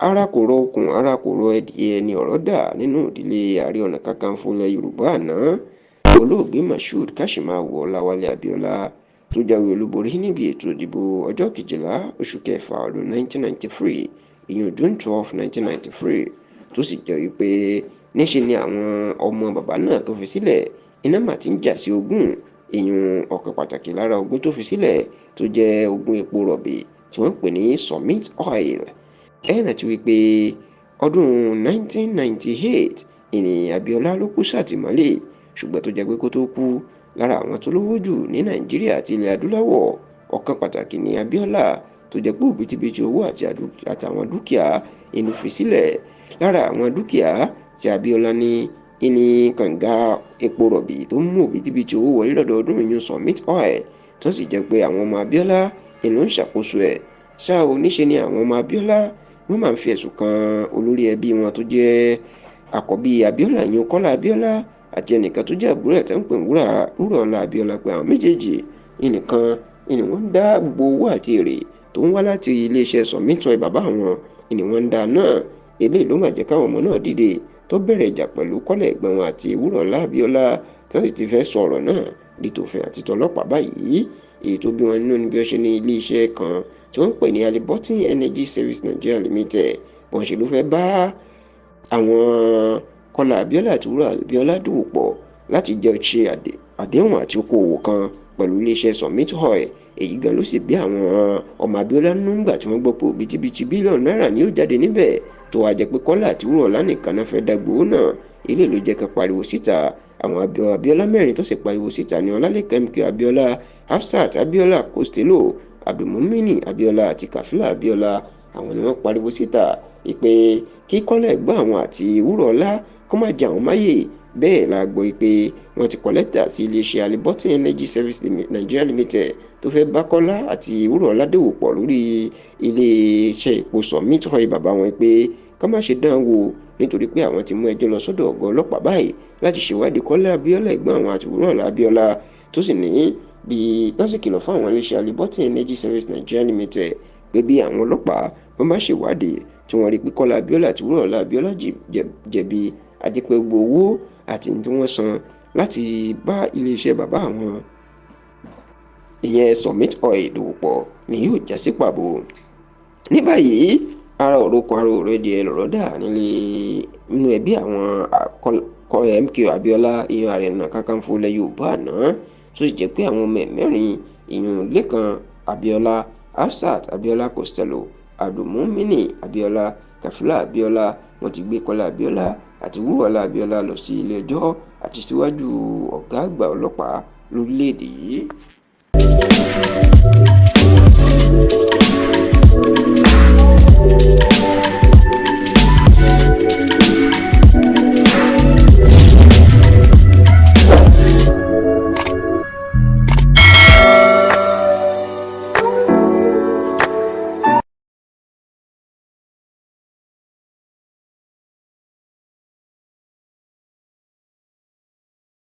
ara kò rọ okùn ara kò rọ ẹdìyẹ ni ọ̀rọ̀ dà nínú ìdílé Ààrẹ Ọ̀nà Kakanfò ilẹ̀ Yorùbá àná olóògbé Mashood Kashimawo Ọláwálé Abíọ́lá tó jáwé olúborí níbi ètò ìdìbò ọjọ́ 12 oṣù kẹfà ọdún 1993 ìyẹn June 12 1993 tó sì jẹ́ wípé níṣe ni àwọn ọmọ bàbá náà tó fi sílẹ̀ iná mà ti ń jà sí ogún ìyẹn ọ̀kan pàtàkì lára ogún tó fi sílẹ̀ tó jẹ́ ogún epo rọ̀bì tí wọ́n pè ní Summit Oil. Ẹ rántí wípé ọdún 1998 ènìyàn Abíọ́lá ló kú sátìmọ́lé ṣùgbọ́n tó jẹ́ pé kó tó kú lára àwọn tó lówó jù ní Nàìjíríà àti ilẹ̀ adúláwọ̀ ọ̀kan pàtàkì ní Abíọ́lá tó jẹ́ pé òbítíbitì owó àtàwọn dúkìá inú fi sílẹ̀. Lára àwọn dúkìá tí Abíọ́lá ní kànga epo rọ̀bì tó mú òbítíbitì owó wọlé lọ́dọọdún ìyún Summit Oil tó sì jẹ́ pé àwọn ọmọ Abíọ́lá inú ń ṣàkóso ẹ̀. Ṣá o níṣe ni àwọn ọmọ Abíọ́lá wọ́n máa ń fi ẹ̀sùn kan olórí ẹbí wọn tó jẹ́ àkọ́bí Abíọ́lá ìyún Kọ́lá Abíọ́lá àti ẹnìkan tó jẹ́ àbúrò ẹ̀ tó ń pè Wúrọ̀ọlá Abíọ́lá pé àwọn méjèèjì nìkan ni wọ́n ń dá gbogbo owó àti èrè tó ń wá láti iléeṣẹ́ Summit Oil bàbá wọn ni wọ́n ń dá náà. Eléyìí ló máa jẹ́ káwọn ọmọ náà dìde tó bẹ̀rẹ̀ ìjà pẹ̀lú Kọ́lá ẹ̀gbọ́n wọn àti Wúrọ̀ọlá Abíọ́lá tó sì ti fẹ́ sọ ọ̀rọ̀ náà di tòfin àti tọlọ́pàá báyìí. Èyí tó bí wọn nínú ni bí wọ́n ṣe ní iléeṣẹ́ kan tí wọ́n ń pè ní Haliburton Energy Service Nigeria Limited wọ́n ṣe ló fẹ́ bá àwọn Kọ́lá Abíọ́lá àti Wúrọ̀ọlá Abíọ́lá dòwò pọ̀ láti jẹ́ ṣe àdéhùn àti okòwò kan pẹ̀lú iléeṣẹ́ Summit Oil. Èyí gan ló sì bí àwọn ọmọ Abíọ́lá nígbà tí wọ́n gbọ́ pé òbítíbitì bílíọ̀nù náírà ni ó jáde níbẹ̀ tó wá jẹ́ pé Kọ́lá àti Wúrọ̀ọlá nìkan náà fẹ́ dàgbò náà. Ilé ló jẹ́ ká pariwo síta. Àwọn Abíọ́lá mẹ́rin tó sì pariwo síta ní Ọlálékan MK Abíọ́lá, Hafsat Abíọ́lá Costello, Abdulmumini Abíọ́lá àti Kafila Abíọ́lá. Àwọn ni wọ́n pariwo síta ìpè kí Kọ́lá ẹ̀gbọ́n àwọn àti Wúrọ̀ọlá kó má jẹ àwọn máyè. Bẹ́ẹ̀ la gbọ́ pé wọ́n ti kọ lẹ́tà sí iléeṣẹ́ Haliburton Energy Service Nigeria Limited tó fẹ́ bá Kọ́lá àti Wúrọ̀ọlá dòwò pọ̀ lórí iléeṣẹ́ epo Summit Oil bàbá wọn pé ká má ṣe dán wò nítorí pé àwọn ti mú ẹjọ́ lọ sọ́dọ̀ ọ̀gá ọlọ́pàá báyìí láti ṣèwádìí Kọ́lá Abíọ́lá ẹ̀gbọ́n àwọn àti Wúrọ̀ọlá Abíọ́lá tó sì ní bí wọ́n sì kìlọ̀ fún àwọn iléeṣẹ́ Haliburton Energy Service Nigeria Limited pé bí àwọn ọlọ́pàá wọ́n bá ṣèwádìí tí wọ́n rí pé Kọ́lá Abíọ́lá àti Wúrọ̀ọlá Abíọ́lá jẹ̀bi àti pé gbogbo owó àti tí wọ́n san láti bá iléeṣẹ́ bàbá àwọn ìyẹn Summit Oil dòwò pọ̀ ni yóò já sí pàbó. Ní báyìí ara òrókò ara òrò ẹdìẹ lọ̀rọ̀ dà nínú ẹbí àwọn MK Abíọ́lá ìyẹn Ààrẹ Ọ̀nà Kakanfò ilẹ̀ Yorùbá àná tó sì jẹ́ pé àwọn ọmọ mẹ́rin ìyẹn Lékan Abíọ́lá, Hafsat Abíọ́lá Costello, Abdulmumini Abíọ́lá, Kafila Abíọ́lá wọ́n ti gbé Kọ́lá Abíọ́lá àti Wúrọ̀ọlá Abíọ́lá lọ sí ilé ẹjọ́ àti síwájú ọ̀gá àgbà ọlọ́pàá lórílẹ̀‐èdè yìí.